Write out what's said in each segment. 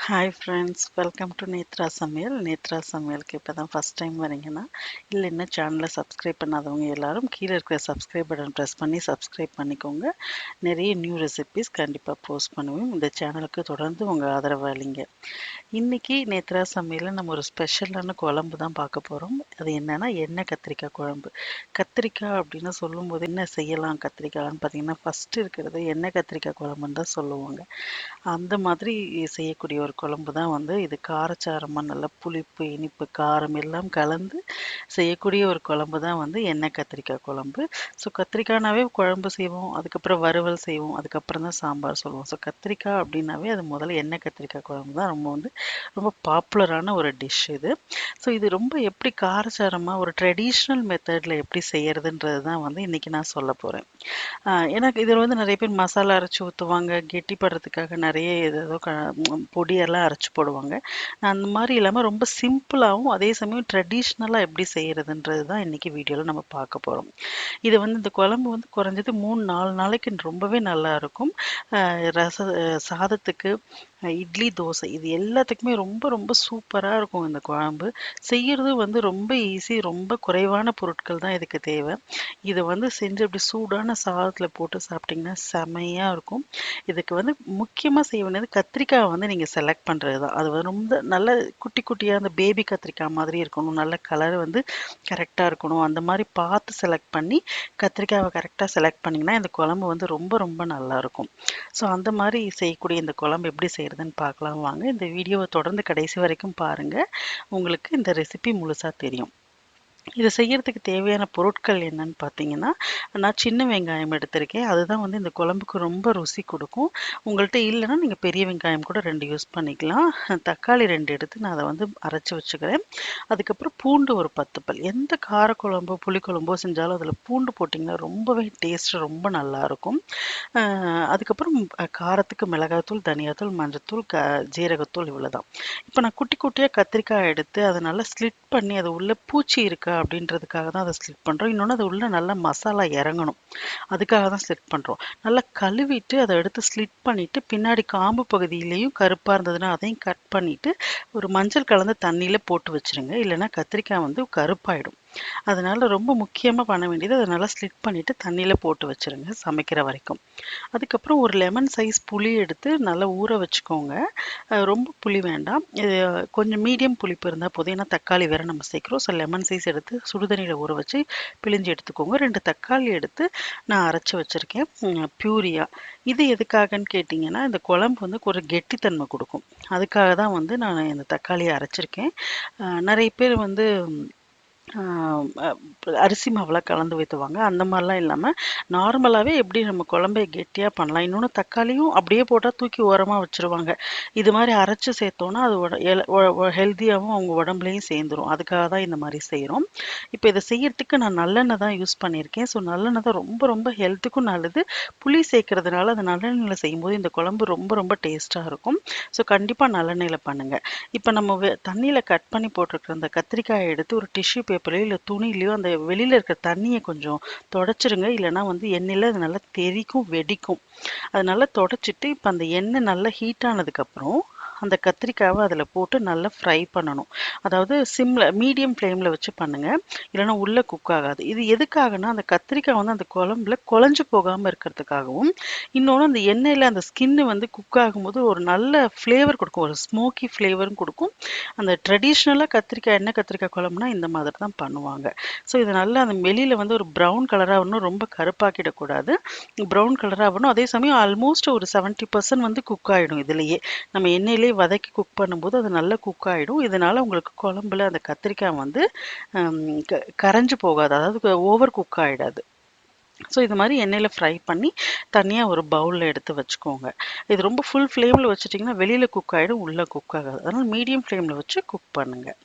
Hi friends, welcome to Nethra சமையல். நேத்ரா சமையலுக்கு இப்போ தான் ஃபஸ்ட் டைம் வரீங்கன்னா, இல்லை இன்னும் சேனலை சப்ஸ்கிரைப் பண்ணாதவங்க எல்லாரும் கீழே இருக்கிற சப்ஸ்கிரைப் பட்டன் ப்ரெஸ் பண்ணி சப்ஸ்கிரைப் பண்ணிக்கோங்க. நிறைய நியூ ரெசிபீஸ் கண்டிப்பாக போஸ்ட் பண்ணுவேன். இந்த சேனலுக்கு தொடர்ந்து உங்கள் ஆதரவு அளிங்க. இன்னைக்கு நேத்ரா சமையலில் நம்ம ஒரு ஸ்பெஷலான குழம்பு தான் பார்க்க போகிறோம். அது என்னன்னா எண்ணெய் கத்திரிக்காய் குழம்பு. கத்திரிக்காய் அப்படின்னு சொல்லும்போது என்ன செய்யலாம் கத்திரிக்காய்னு பார்த்தீங்கன்னா, ஃபஸ்ட்டு இருக்கிறது எண்ணெய் கத்திரிக்காய் குழம்புன்னு தான் சொல்லுவாங்க. அந்த மாதிரி செய்யக்கூடிய ஒரு குழம்பு தான் வந்து இது. காரச்சாரமாக நல்லா புளிப்பு, இனிப்பு, காரம் எல்லாம் கலந்து செய்யக்கூடிய ஒரு குழம்பு தான் வந்து எண்ணெய் கத்திரிக்காய் குழம்பு. ஸோ கத்திரிக்காய்னாவே குழம்பு செய்வோம், அதுக்கப்புறம் வறுவல் செய்வோம், அதுக்கப்புறம் தான் சாம்பார் சொல்லுவோம். ஸோ கத்திரிக்காய் அப்படின்னாவே அது முதல்ல எண்ணெய் கத்திரிக்காய் குழம்பு தான் ரொம்ப பாப்புலரான ஒரு டிஷ் இது. ஸோ இது ரொம்ப எப்படி காரச்சாரமாக ஒரு ட்ரெடிஷ்னல் மெத்தடில் எப்படி செய்யறதுன்றது தான் வந்து இன்னைக்கு நான் சொல்ல போகிறேன். எனக்கு இதில் வந்து நிறைய பேர் மசாலா அரைச்சி ஊற்றுவாங்க, கெட்டிப்படுறதுக்காக நிறைய ஏதேதோ பொடியெல்லாம் அரைச்சி போடுவாங்க. நான் அந்த மாதிரி இல்லாமல் ரொம்ப சிம்பிளாகவும் அதே சமயம் ட்ரெடிஷ்னலாக எப்படி செய்கிறதுன்றது தான் இன்றைக்கி வீடியோவில் நம்ம பார்க்க போகிறோம். இது வந்து இந்த குழம்பு வந்து குறைஞ்சது 3-4 நாளைக்கு ரொம்பவே நல்லா இருக்கும். சாதத்துக்கு, இட்லி, தோசை இது எல்லாத்துக்குமே ரொம்ப ரொம்ப சூப்பராக இருக்கும் இந்த குழம்பு. செய்கிறது வந்து ரொம்ப ஈஸி, ரொம்ப குறைவான பொருட்கள் தான் இதுக்கு தேவை. இதை வந்து செஞ்சு அப்படி சூடான சாதத்தில் போட்டு சாப்பிட்டிங்கன்னா செமையாக இருக்கும். இதுக்கு வந்து முக்கியமாக செய்ய வேண்டியது கத்திரிக்காய் வந்து நீங்கள் செலக்ட் பண்ணுறது தான். அது வந்து ரொம்ப நல்ல குட்டி குட்டியாக அந்த பேபி கத்திரிக்காய் மாதிரி இருக்கணும், நல்ல கலர் வந்து கரெக்டாக இருக்கணும். அந்த மாதிரி பார்த்து செலக்ட் பண்ணி கத்திரிக்காவை கரெக்டாக செலக்ட் பண்ணிங்கன்னா இந்த குழம்பு வந்து ரொம்ப ரொம்ப நல்லாயிருக்கும். ஸோ அந்த மாதிரி செய்யக்கூடிய இந்த குழம்பு எப்படி செய்கிறதுன்னு பார்க்கலாம் வாங்க. இந்த வீடியோவை தொடர்ந்து கடைசி வரைக்கும் பாருங்கள், உங்களுக்கு இந்த ரெசிபி முழுசாக தெரியும். இதை செய்யறதுக்கு தேவையான பொருட்கள் என்னன்னு பார்த்தீங்கன்னா, நான் சின்ன வெங்காயம் எடுத்திருக்கேன். அதுதான் வந்து இந்த குழம்புக்கு ரொம்ப ருசி கொடுக்கும். உங்கள்கிட்ட இல்லைன்னா நீங்கள் பெரிய வெங்காயம் கூட 2 யூஸ் பண்ணிக்கலாம். தக்காளி 2 எடுத்து நான் அதை வந்து அரைச்சி வச்சுக்கிறேன். அதுக்கப்புறம் பூண்டு ஒரு 10 பல். எந்த காரக்குழம்போ புளிக்குழம்போ செஞ்சாலும் அதில் பூண்டு போட்டிங்கன்னா ரொம்பவே டேஸ்ட் ரொம்ப நல்லாயிருக்கும். அதுக்கப்புறம் காரத்துக்கு மிளகாய்த்தூள், தனியாத்தூள், மஞ்சத்தூள், ஜீரகத்தூள் இவ்வளோதான். இப்போ நான் குட்டி குட்டியாக கத்திரிக்காய் எடுத்து அதை நல்லா ஸ்லிட் பண்ணி அது உள்ள பூச்சி இருக்கா அப்படின்றதுக்காக தான் அதை ஸ்லிட் பண்ணுறோம். இன்னொன்று அது உள்ள நல்லா மசாலா இறங்கணும், அதுக்காக தான் ஸ்லிட் பண்ணுறோம். நல்லா கழுவிட்டு அதை எடுத்து ஸ்லிட் பண்ணிவிட்டு பின்னாடி காம்பு பகுதியிலையும் கருப்பாக இருந்ததுன்னா அதையும் கட் பண்ணிவிட்டு ஒரு மஞ்சள் கலந்த தண்ணியில் போட்டு வச்சுருங்க. இல்லைன்னா கத்திரிக்காய் வந்து கருப்பாயிடும். அதனால ரொம்ப முக்கியமாக பண்ண வேண்டியது அதை நல்லா ஸ்லிட் பண்ணிவிட்டு தண்ணியில் போட்டு வச்சுருங்க சமைக்கிற வரைக்கும். அதுக்கப்புறம் ஒரு லெமன் சைஸ் புளி எடுத்து நல்லா ஊற வச்சுக்கோங்க. ரொம்ப புளி வேண்டாம், இது கொஞ்சம் மீடியம் புளிப்பு இருந்தால் போதும். ஏன்னா தக்காளி வேறு நம்ம சேர்க்குறோம். ஸோ லெமன் சைஸ் எடுத்து சுடுதண்ணியில் ஊற வச்சு பிழிஞ்சு எடுத்துக்கோங்க. 2 தக்காளி எடுத்து நான் அரைச்சி வச்சுருக்கேன் பியூரியா. இது எதுக்காகன்னு கேட்டிங்கன்னா, இந்த குழம்பு வந்து ஒரு கெட்டித்தன்மை கொடுக்கும். அதுக்காக தான் வந்து நான் இந்த தக்காளியை அரைச்சிருக்கேன். நிறைய பேர் வந்து அரிசி மாவுலாம் கலந்து ஊற்றுவாங்க. அந்த மாதிரிலாம் இல்லாமல் நார்மலாகவே எப்படி நம்ம குழம்பை கெட்டியாக பண்ணலாம். இன்னொன்று தக்காளியும் அப்படியே போட்டால் தூக்கி ஓரமாக வச்சுருவாங்க. இது மாதிரி அரைச்சி சேர்த்தோன்னா அது ஹெல்த்தியாகவும் அவங்க உடம்புலையும் சேர்ந்துரும். அதுக்காக தான் இந்த மாதிரி செய்கிறோம். இப்போ இதை செய்யறதுக்கு நான் நல்லெண்ணெய் தான் யூஸ் பண்ணியிருக்கேன். ஸோ நல்லெண்ணெய் தான் ரொம்ப ரொம்ப ஹெல்த்துக்கும் நல்லது. புளி சேர்க்கறதுனால அந்த நல்லெண்ணெயில் செய்யும்போது இந்த குழம்பு ரொம்ப ரொம்ப டேஸ்ட்டாக இருக்கும். ஸோ கண்டிப்பாக நல்லெண்ணெயில் பண்ணுங்கள். இப்போ நம்ம தண்ணியில் கட் பண்ணி போட்டிருக்கிற அந்த கத்திரிக்காயை எடுத்து ஒரு டிஷ்யூ பேப்பர்லையோ இல்லை துணிலையோ அந்த வெளியில் இருக்கிற தண்ணியை கொஞ்சம் தொடச்சிருங்க. இல்லைன்னா வந்து எண்ணெயில் அது நல்லா தெறிக்கும், வெடிக்கும். அது நல்லா தொடச்சிட்டு இப்போ அந்த எண்ணெய் நல்லா ஹீட் ஆனதுக்கப்புறம் அந்த கத்திரிக்காவை அதில் போட்டு நல்லா ஃப்ரை பண்ணணும். அதாவது மீடியம் ஃப்ளேமில் வச்சு பண்ணுங்கள், இல்லைன்னா உள்ளே குக் ஆகாது. இது எதுக்காகனா அந்த கத்திரிக்காய் வந்து அந்த குழம்புல குழஞ்சு போகாமல் இருக்கிறதுக்காகவும், இன்னொன்று அந்த எண்ணெயில் அந்த ஸ்கின்னு வந்து குக் ஆகும்போது ஒரு நல்ல ஃப்ளேவர் கொடுக்கும், ஒரு ஸ்மோக்கி ஃப்ளேவரும் கொடுக்கும். அந்த ட்ரெடிஷ்னலாக எண்ணெய் கத்திரிக்காய் குழம்புனா இந்த மாதிரி தான் பண்ணுவாங்க. ஸோ இது நல்லா அந்த வெளியில் வந்து ஒரு ப்ரௌன் கலராக வரணும், ரொம்ப கருப்பாக்கிடக்கூடாது. ப்ரௌன் கலராக வரணும். அதே சமயம் ஆல்மோஸ்ட் ஒரு 70% வந்து குக் ஆகிடும். இதுலேயே நம்ம எண்ணெயிலே வதக்கி குக் பண்ணும்போது அது நல்லா குக் ஆகிடும். இதனால் உங்களுக்கு குழம்புல அந்த கத்திரிக்காய் வந்து கரைஞ்சு போகாது, அதாவது ஓவர் குக் ஆகிடாது. ஸோ இது மாதிரி எண்ணெயில் ஃப்ரை பண்ணி தனியாக ஒரு பவுலில் எடுத்து வச்சுக்கோங்க. இது ரொம்ப ஃபுல் ஃப்ளேமில் வச்சுட்டிங்கன்னா வெளியில் குக் ஆகிடும், உள்ளே குக் ஆகாது. அதனால் மீடியம் ஃப்ளேமில் வச்சு குக் பண்ணுங்கள்.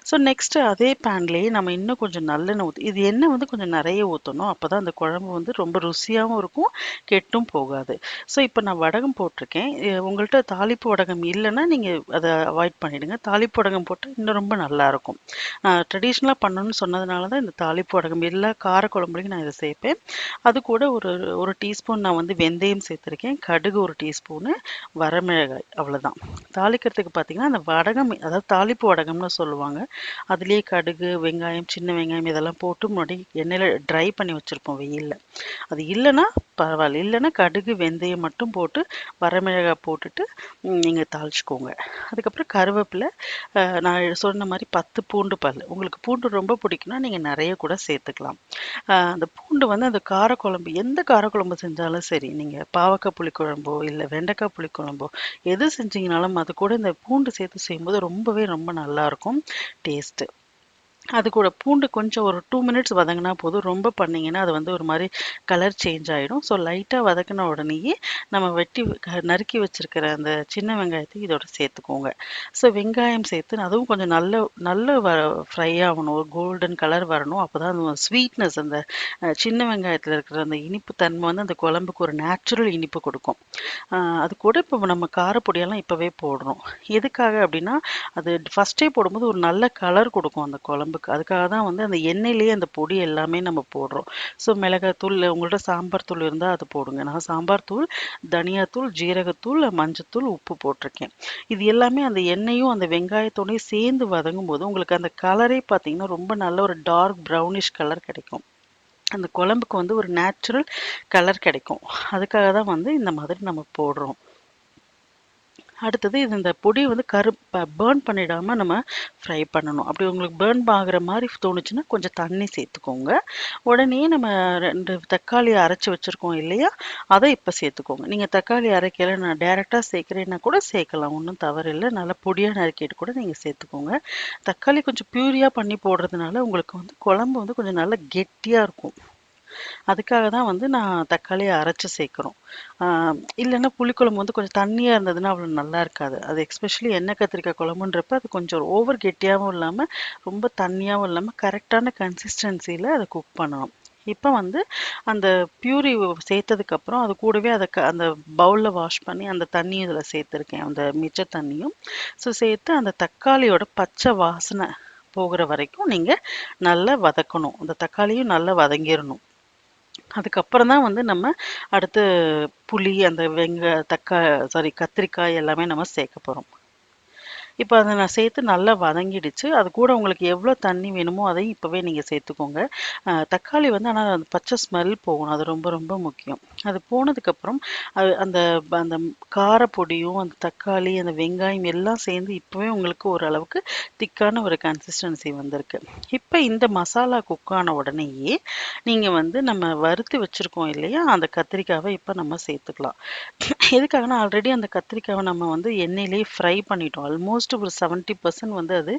ஸோ நெக்ஸ்ட்டு அதே பேன்லேயே நம்ம இன்னும் கொஞ்சம் நல்லெண்ணெய் இது எண்ணெய் வந்து கொஞ்சம் நிறைய ஊற்றணும். அப்போ தான் அந்த குழம்பு வந்து ரொம்ப ருசியாகவும் இருக்கும், கெட்டும் போகாது. ஸோ இப்போ நான் வடகம் போட்டிருக்கேன். உங்கள்கிட்ட தாளிப்பு வடகம் இல்லைன்னா நீங்கள் அதை அவாய்ட் பண்ணிவிடுங்க. தாளிப்பு வடகம் போட்டால் இன்னும் ரொம்ப நல்லாயிருக்கும். ட்ரெடிஷ்னலாக பண்ணணும்னு சொன்னதுனால தான் இந்த தாளிப்பு வடகம் எல்லா காரக்குழம்புலையும் நான் இதை சேர்ப்பேன். அது கூட ஒரு ஒரு டீஸ்பூன் நான் வந்து வெந்தயம் சேர்த்துருக்கேன், கடுகு ஒரு டீஸ்பூனு, வரமிளகாய், அவ்வளோதான். தாளிக்கிறதுக்கு பார்த்தீங்கன்னா, அந்த வடகம் அதாவது தாளிப்பு வடகம்னு சொல்லுவாங்க. அதிலேயே கடுகு, வெங்காயம், சின்ன வெங்காயம் இதெல்லாம் போட்டு முன்னாடி எண்ணெயில ட்ரை பண்ணி வச்சிருப்போம் வெயில்ல. அது இல்லன்னா பரவால்ல. இல்லன்னா கடுகு, வெந்தயம் மட்டும் போட்டு வரமிளகாய் போட்டுட்டு நீங்க தாளிச்சுக்கோங்க. அதுக்கப்புறம் கருவேப்பில, நான் சொன்ன மாரி 10 பூண்டு பல். உங்களுக்கு பூண்டு ரொம்ப பிடிக்கும்னா, நீங்க நெறைய கூட சேர்த்துக்கலாம். அந்த பூண்டு வந்து அந்த காரக்குழம்பு எந்த காரக்குழம்பு செஞ்சாலும் சரி, நீங்க பாவக்காய் புளிக்குழம்போ, இல்ல வெண்டைக்காய் புளிக்குழம்போ, எது செஞ்சீங்கனாலும் அது கூட இந்த பூண்டு சேர்த்து செய்யும்போது ரொம்பவே ரொம்ப நல்லாருக்கும் டேஸ்ட்டு. அது கூட பூண்டு கொஞ்சம் ஒரு 2 மினிட்ஸ் வதங்குனா போதும். ரொம்ப பண்ணீங்கன்னா, அது வந்து ஒரு மாரி கலர் சேஞ்ச் ஆயிடும். ஸோ லைட்டா வதக்குன உடனேயே நம்ம நறுக்கி வச்சிருக்கிற அந்த சின்ன வெங்காயத்த இதோட சேர்த்துக்கோங்க. ஸோ வெங்காயம் சேர்த்து அதுவும் கொஞ்சம் நல்ல நல்ல ஃப்ரை ஆவணும். ஒரு கோல்டன் கலர் வரணும். அப்பதான் அந்த ஸ்வீட்னஸ் அந்த சின்ன வெங்காயத்துல இருக்கிற அந்த இனிப்பு தன்மை வந்து அந்த குழம்புக்கு ஒரு நேச்சுரல் இனிப்பு குடுக்கும். அது கூட இப்போ நம்ம காரப்பொடியெல்லாம் இப்பவே போடுறோம். எதுக்காக அப்டின்னா, அது ஃபர்ஸ்ட்டே போடும்போது ஒரு நல்ல கலர் குடுக்கும் அந்த குழம்புக்கு. அதுக்காக தான் வந்து அந்த எண்ணெயிலேயே அந்த பொடி எல்லாமே நம்ம போடுறோம். ஸோ மிளகாய்த்தூள் உங்கள்ட்ட சாம்பார் தூள் இருந்தா அது போடுங்க. நான் சாம்பார் தூள், தனியாத்தூள், ஜீரகத்தூள், மஞ்சத்தூள், உப்பு போட்டிருக்கேன். இது எல்லாமே அந்த எண்ணெயும், அந்த வெங்காயத்தோடயும் சேர்ந்து வதங்கும்போது, உங்களுக்கு அந்த கலரே பார்த்தீங்கன்னா, ரொம்ப நல்ல ஒரு டார்க் ப்ரௌனிஷ் கலர் கிடைக்கும். அந்த குழம்புக்கு வந்து ஒரு நேச்சுரல் கலர் கிடைக்கும். அதுக்காக தான் வந்து இந்த மாதிரி நம்ம போடுறோம். அடுத்தது இது இந்த பொடிய வந்து பர்ன் பண்ணிடாம நம்ம ஃப்ரை பண்ணணும். அப்படி உங்களுக்கு பர்ன் ஆகுற மாரி தோணுச்சுன்னா, கொஞ்சம் தண்ணி சேர்த்துக்கோங்க. உடனே நம்ம 2 தக்காளி அரைச்சு வச்சிருக்கோம் இல்லையா? அத இப்ப சேர்த்துக்கோங்க. நீங்க தக்காளி அரைக்கல நான் டைரக்ட்டா சேர்க்கிறேன்னா கூட சேர்க்கலாம். ஒண்ணும் தவறில்ல. நல்லா பொடியா நறுக்கிட்டு கூட நீங்க சேர்த்துக்கோங்க. தக்காளி கொஞ்சம் பியூரியா பண்ணி போடுறதுனால, உங்களுக்கு வந்து குழம்பு வந்து கொஞ்சம் நல்லா கெட்டியா இருக்கும். அதுக்காக தான் வந்து நான் தக்காளிய அரைச்சு சேர்க்கிறோம். ஆ இல்லன்னா புளிக்குழம்பு வந்து கொஞ்சம் தண்ணியா இருந்ததுன்னா அவ்வளோ நல்லா இருக்காது. அது எஸ்பெஷலி எண்ணெய் கத்திரிக்காய் குழம்புன்றப்ப அது கொஞ்சம் ஓவர் கெட்டியாவும் இல்லாம, ரொம்ப தண்ணியாவும் இல்லாம கரெக்ட்டான கன்சிஸ்டன்சில அத குக் பண்ணணும். இப்ப வந்து அந்த பியூரி சேர்த்ததுக்கு அப்புறம் அது கூடவே அந்த பவுல்ல வாஷ் பண்ணி அந்த தண்ணியும் இதுல சேர்த்துருக்கேன். அந்த மிச்ச தண்ணியும். ஸோ சேர்த்து அந்த தக்காளியோட பச்சை வாசனை போகுற வரைக்கும் நீங்க நல்லா வதக்கணும். அந்த தக்காளியும் நல்லா வதங்கிரணும். அதுக்கப்புறம் தான் வந்து நம்ம அடுத்து புளி, அந்த கத்திரிக்காய் எல்லாமே நம்ம சேர்க்க போறோம். இப்ப அத நான் சேர்த்து நல்லா வதங்கிடுச்சு. அது கூட உங்களுக்கு எவ்வளோ தண்ணி வேணுமோ, அதையும் இப்பவே நீங்க சேர்த்துக்கோங்க. தக்காளி வந்து ஆனா அந்த பச்சை ஸ்மெல் போகணும். அது ரொம்ப ரொம்ப முக்கியம். அது போனதுக்கப்புறம் அந்த அந்த காரப்பொடியும், அந்த தக்காளி, அந்த வெங்காயம் எல்லாம் சேர்ந்து இப்பவே உங்களுக்கு ஓரளவுக்கு திக்கான ஒரு கன்சிஸ்டன்சி வந்திருக்கு. இப்ப இந்த மசாலா குக் ஆன உடனேயே, நீங்க வந்து நம்ம வறுத்து வச்சிருக்கோம் இல்லையா? அந்த கத்திரிக்காவ இப்ப நம்ம சேர்த்துக்கலாம். எதுக்காகன்னா, ஆல்ரெடி அந்த கத்திரிக்காவ நம்ம வந்து எண்ணெயிலேயே ஃப்ரை பண்ணிட்டோம். ஆல்மோஸ்ட் ஒரு 70% வந்து அது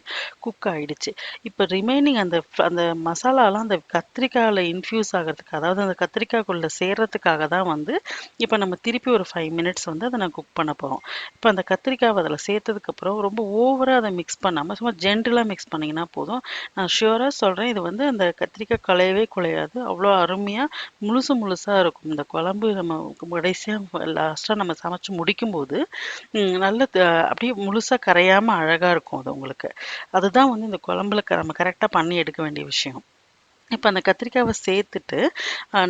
குக் ஆயிடுச்சு. இப்ப ரிமைனிங் அந்த மசாலாலாம் அந்த கத்திரிக்காய்ல இன்ஃப்யூஸ் ஆகுறதுக்கு, அதாவது அந்த கத்திரிக்காய்க்குள்ள சேர்றதுக்காக தான் வந்து, இப்ப நம்ம திருப்பி ஒரு 5 மினிட்ஸ் வந்து அத நான் குக் பண்ண போறோம். இப்ப அந்த கத்திரிக்காவ அதில சேர்த்ததுக்கப்புறம், ரொம்ப ஓவரா அத மிக்ஸ் பண்ணாம, சும்மா ஜென்டிலா மிக்ஸ் பண்ணீங்கன்னா போதும். நான் ஷூரா சொல்றேன், இது வந்து அந்த கத்திரிக்காய் குழையவே குழையாது. அவ்வளோ அருமையா முழுசு முழுசா இருக்கும். இந்த குழம்பு நம்ம கடைசியா லாஸ்ட்டா நம்ம சமைச்சு முடிக்கும்போது, நல்ல அப்படியே முழுசா கரையாம அழகா இருக்கும் அது உங்களுக்கு. அதுதான் வந்து இந்த குழம்புல நம்ம கரெக்ட்டா பண்ணி எடுக்க வேண்டிய விஷயம். இப்ப அந்த கத்திரிக்காவ சேர்த்துட்டு,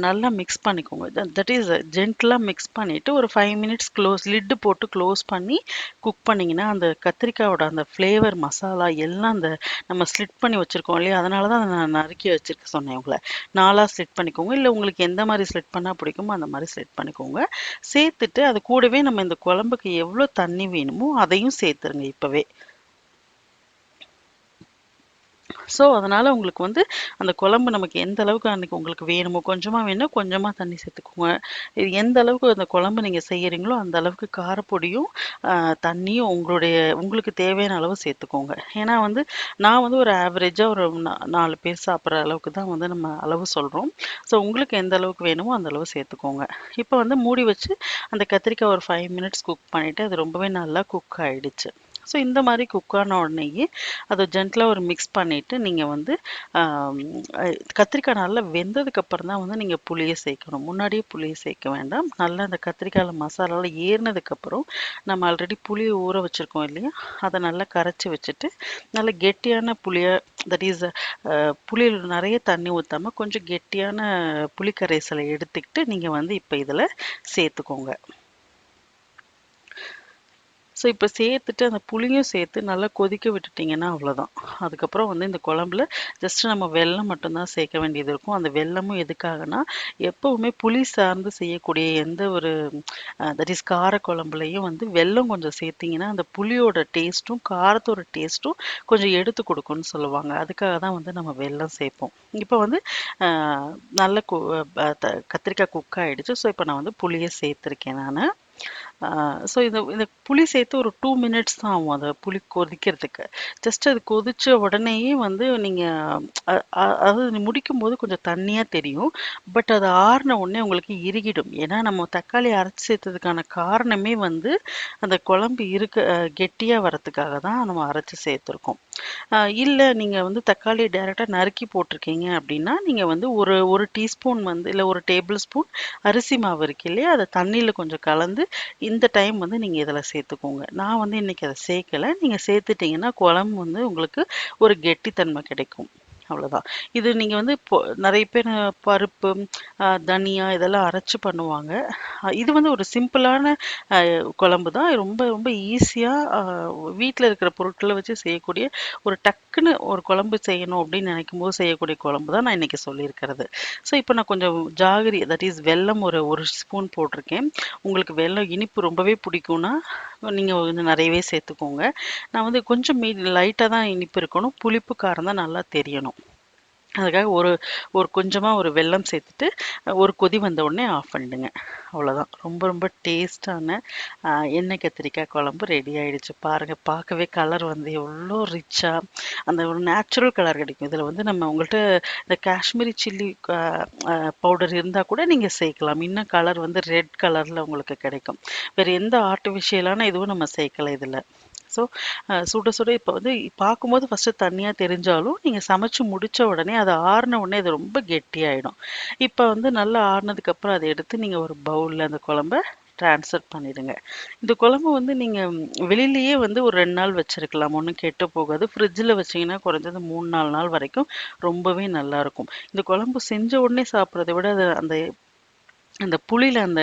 நல்லா மிக்ஸ் பண்ணிக்கோங்க. தட் இஸ் ஜென்டிலா மிக்ஸ் பண்ணிட்டு ஒரு 5 மினிட்ஸ் லிட் போட்டு க்ளோஸ் பண்ணி குக் பண்ணீங்கன்னா, அந்த கத்திரிக்காயோட அந்த ஃப்ளேவர், மசாலா எல்லாம் அந்த நம்ம ஸ்லிட் பண்ணி வச்சிருக்கோம் இல்லையா? அதனால தான் நான் நறுக்கி வச்சிருக்க சொன்னேன் உங்கள. 4ஆ ஸ்லிட் பண்ணிக்கோங்க. இல்ல உங்களுக்கு எந்த மாரி ஸ்லிட் பண்ணா பிடிக்குமோ, அந்த மாரி ஸ்லிட் பண்ணிக்கோங்க. சேர்த்துட்டு அது கூடவே நம்ம இந்த குழம்புக்கு எவ்வளோ தண்ணி வேணுமோ, அதையும் சேர்த்துருங்க இப்பவே. ஸோ, அதனால உங்களுக்கு வந்து அந்த குழம்பு நமக்கு எந்த அளவுக்கு அன்னைக்கு உங்களுக்கு வேணுமோ, கொஞ்சமா வேணும்னா கொஞ்சமா தண்ணி சேர்த்துக்கோங்க. இது எந்த அளவுக்கு அந்த குழம்பு நீங்க செய்யறீங்களோ, அந்த அளவுக்கு காரப்பொடியும், தண்ணியும் உங்களுக்கு தேவையான அளவு சேர்த்துக்கோங்க. ஏன்னா வந்து, நான் வந்து ஒரு ஆவரேஜா ஒரு 4 பேர் சாப்பிடுற அளவுக்கு தான் வந்து நம்ம அளவு சொல்றோம். ஸோ, உங்களுக்கு எந்த அளவுக்கு வேணுமோ அந்த அளவு சேர்த்துக்கோங்க. இப்ப வந்து மூடி வச்சு அந்த கத்திரிக்காய் ஒரு 5 மினிட்ஸ் குக் பண்ணிட்டு, அது ரொம்பவே நல்லா குக் ஆயிடுச்சு. ஸோ, இந்த மாரி குக் ஆன உடனேயே அத ஜென்டிலா ஒரு மிக்ஸ் பண்ணிட்டு, நீங்க வந்து ஆம் அ கத்திரிக்காய் நல்லா வெந்ததுக்கு அப்புறம் தான் வந்து நீங்க புளிய சேர்க்கணும். முன்னாடியே புளிய சேர்க்க வேண்டாம். நல்லா அந்த கத்திரிக்காய்ல மசாலாலாம் ஏறுனதுக்கப்புறம், நம்ம ஆல்ரெடி புளிய ஊற வச்சிருக்கோம் இல்லையா? அத நல்லா கரைச்சு வச்சுட்டு, நல்ல கெட்டியான புளிய தட் இஸ் புளியில நெறைய தண்ணி ஊத்தாம, கொஞ்சம் கெட்டியான புளி கரைசல எடுத்துக்கிட்டு, நீங்க வந்து இப்ப இதுல சேர்த்துக்கோங்க. ஸோ இப்போ சேர்த்துட்டு அந்த புளியும் சேர்த்து நல்லா கொதிக்க விட்டுட்டிங்கன்னா அவ்வளோதான். அதுக்கப்புறம் வந்து இந்த குழம்புல ஜஸ்ட் நம்ம வெல்லம் மட்டும்தான் சேர்க்க வேண்டியது இருக்கும். அந்த வெல்லமும் எதுக்காகனா, எப்பவுமே புளி சார்ந்து செய்யக்கூடிய எந்த ஒரு தட் இஸ் கார குழம்புலயும் வந்து வெல்லம் கொஞ்சம் சேர்த்தீங்கன்னா, அந்த புளியோட டேஸ்ட்டும், காரத்தோட டேஸ்ட்டும் கொஞ்சம் எடுத்து குடுக்கும்னு சொல்லுவாங்க. அதுக்காக தான் வந்து நம்ம வெல்லம் சேர்ப்போம். இப்போ வந்து அ நல்ல கு அ த கத்திரிக்காய் குக் ஆயிடுச்சு. ஸோ இப்போ நான் வந்து புளிய சேர்த்துருக்கேன் நானு. ஸோ இந்த இந்த புளி சேர்த்து ஒரு 2 மினிட்ஸ் தான் ஆகும் அந்த புளி கொதிக்கிறதுக்கு. ஜஸ்ட் அது கொதிச்ச உடனேயே வந்து நீங்க அதாவது முடிக்கும்போது கொஞ்சம் தண்ணியா தெரியும். பட் அது ஆறுன உடனே உங்களுக்கு இறுகிடும். ஏன்னா நம்ம தக்காளி அரைச்சு சேர்த்ததுக்கான காரணமே வந்து அந்த குழம்பு கெட்டியா வரதுக்காக தான் நம்ம அரைச்சு சேர்த்துருக்கோம். இல்ல நீங்க வந்து தக்காளி டைரக்ட்டா நறுக்கி போட்டுருக்கீங்க அப்படின்னா, நீங்க வந்து ஒரு 1 டீஸ்பூன் வந்து இல்ல 1 டேபிள் ஸ்பூன் அரிசி மாவு இருக்கு இல்லையா? அத தண்ணீல கொஞ்சம் கலந்து இந்த டைம் வந்து நீங்க இதில சேர்த்துக்கோங்க. நான் வந்து இன்னைக்கு அத சேர்க்கல. நீங்க சேர்த்துட்டீங்கன்னா, குழம்பு வந்து உங்களுக்கு ஒரு கெட்டித்தன்மை கிடைக்கும். அவ்வளோதான். இது நீங்க வந்து நெறைய பேர் பருப்பு, தனியா இதெல்லாம் அரைச்சு பண்ணுவாங்க. இது வந்து ஒரு சிம்பிளான அ குழம்பு தான். ரொம்ப ரொம்ப ஈஸியா வீட்ல இருக்கிற பொருட்கள வச்சு செய்யக்கூடிய ஒரு டக்குன்னு ஒரு குழம்பு செய்யணும் அப்படின்னு நினைக்கும்போது செய்யக்கூடிய குழம்பு தான் நான் இன்னைக்கு சொல்லியிருக்கிறது. ஸோ இப்போ நான் கொஞ்சம் ஜாகரி தட் இஸ் வெல்லம் ஒரு 1 ஸ்பூன் போட்டிருக்கேன். உங்களுக்கு வெல்லம் இனிப்பு ரொம்பவே பிடிக்கும்னா, நீங்க கொஞ்சம் நெறையவே சேர்த்துக்கோங்க. நான் வந்து கொஞ்சம் லைட்டா தான் இனிப்பு இருக்கணும். புளிப்பு காரம் தான் நல்லா தெரியணும். அதுக்காக ஒரு ஒரு கொஞ்சமா ஒரு வெல்லம் சேர்த்துட்டு, ஒரு கொதி வந்த உடனே ஆஃப் பண்ணிடுங்க. அவ்வளோதான். ரொம்ப ரொம்ப டேஸ்ட்டான எண்ணெய் கத்திரிக்காய் குழம்பு ரெடி ஆயிடுச்சு. பாருங்க, பார்க்கவே கலர் வந்து எவ்வளோ ரிச்சா அந்த ஒரு நேச்சுரல் கலர் கிடைக்கும். இதில வந்து நம்ம உங்கள்ட்ட இந்த காஷ்மீரி சில்லி அ அ பவுடர் இருந்தா கூட நீங்க சேர்க்கலாம். இன்னும் கலர் வந்து ரெட் கலர்ல உங்களுக்கு கிடைக்கும். வேற எந்த ஆர்ட்டிஃபிஷியலான இதுவும் நம்ம சேர்க்கல இதில. ஸோ சுட சுட இப்போ வந்து பார்க்கும்போது ஃபர்ஸ்ட்டு தண்ணியா தெரிஞ்சாலும், நீங்க சமைச்சு முடிச்ச உடனே அது ஆறுன உடனே அது ரொம்ப கெட்டியாயிடும். இப்ப வந்து நல்லா ஆறுனதுக்கப்புறம் அத எடுத்து நீங்க ஒரு பவுல்ல அந்த குழம்ப ட்ரான்ஸ்ஃபர் பண்ணிடுங்க. இந்த குழம்பு வந்து நீங்க வெளிலயே வந்து ஒரு 2 நாள் வச்சிருக்கலாம். ஒண்ணும் கெட்டு போகாது. ஃப்ரிட்ஜ்ல வச்சீங்கன்னா குறைஞ்சது 3, 4 நாள் வரைக்கும் ரொம்பவே நல்லாருக்கும். இந்த குழம்பு செஞ்ச உடனே சாப்பிடுறத விட அது அந்த அந்த புளியில அந்த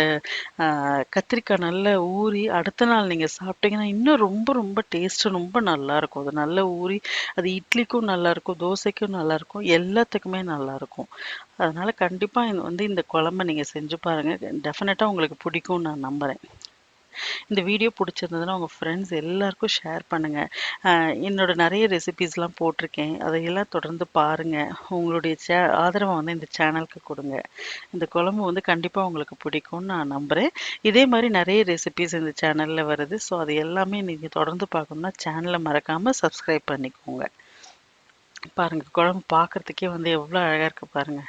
அ கத்திரிக்காய் நல்லா ஊறி, அடுத்த நாள் நீங்க சாப்பிட்டீங்கன்னா, இன்னும் ரொம்ப ரொம்ப டேஸ்ட்டு ரொம்ப நல்லாருக்கும். அது நல்லா ஊறி, அது இட்லிக்கும் நல்லாருக்கும், தோசைக்கும் நல்லாருக்கும், எல்லாத்துக்குமே நல்லாருக்கும். அதனால கண்டிப்பா வந்து இந்த குழம்ப நீங்க செஞ்சு பாருங்க. டெஃபினட்டா உங்களுக்கு பிடிக்கும்னு நான் நம்புறேன். இந்த வீடியோ பிடிச்சிருந்ததுன்னா, உங்க ஃப்ரெண்ட்ஸ் எல்லாருக்கும் ஷேர் பண்ணுங்க. என்னோட நெறைய ரெசிபீஸ்லாம் போட்டிருக்கேன். அதையெல்லாம் தொடர்ந்து பாருங்க. உங்களுடைய ஆதரவ வந்து இந்த சேனலுக்கு குடுங்க. இந்த குழம்பு வந்து கண்டிப்பா உங்களுக்கு பிடிக்கும்னு நான் நம்புறேன். இதே மாரி நெறைய ரெசிபீஸ் இந்த சேனல்ல வருது. ஸோ அது எல்லாமே நீங்க தொடர்ந்து பார்க்கணும்னா சேனல மறக்காம சப்ஸ்கிரைப் பண்ணிக்கோங்க. பாருங்க, குழம்பு பார்க்கறதுக்கே வந்து எவ்வளோ அழகா இருக்கு பாருங்க.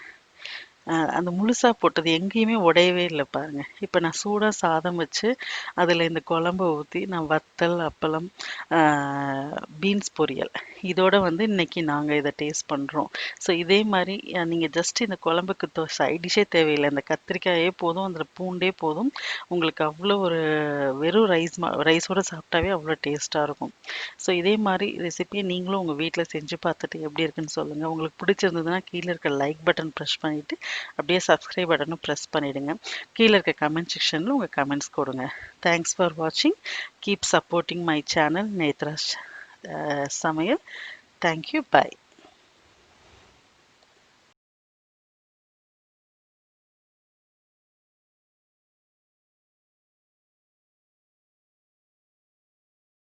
அந்த முழுசா போட்டது எங்கேயுமே உடையவே இல்ல பாருங்க. இப்ப நான் சூடா சாதம் வச்சு, அதுல இந்த குழம்ப ஊத்தி, நான் வத்தல், அப்பளம், ஆ பீன்ஸ் பொரியல். இதோட வந்து இன்னைக்கு நாங்க இத டேஸ்ட் பண்றோம். ஸோ இதே மாரி நீங்க ஜஸ்ட் இந்த குழம்புக்கு சைட் டிஷ்ஷே தேவையில்ல. இந்த கத்திரிக்காயே போதும், அந்த பூண்டே போதும். உங்களுக்கு அவ்வளோ ஒரு வெறும் ரைஸோட சாப்பிட்டாவே அவ்வளோ டேஸ்ட்டா இருக்கும். ஸோ இதே மாரி ரெசிபிய நீங்களும் உங்க வீட்ல செஞ்சு பார்த்துட்டு எப்படி இருக்குன்னு சொல்லுங்க. உங்களுக்கு பிடிச்சிருந்ததுன்னா கீழ இருக்க லைக் பட்டன் பிரஸ் பண்ணிட்டு அப்படியே சப்ஸ்கிரைப் பட்டனும் ப்ரெஸ் பண்ணிடுங்க. கீழ இருக்க கமெண்ட் செக்ஷன்ல உங்க கமெண்ட்ஸ் கொடுங்க. தேங்க்ஸ் ஃபார் வாட்சிங். Keep supporting my channel Nethra's Samayal. Thank you. By.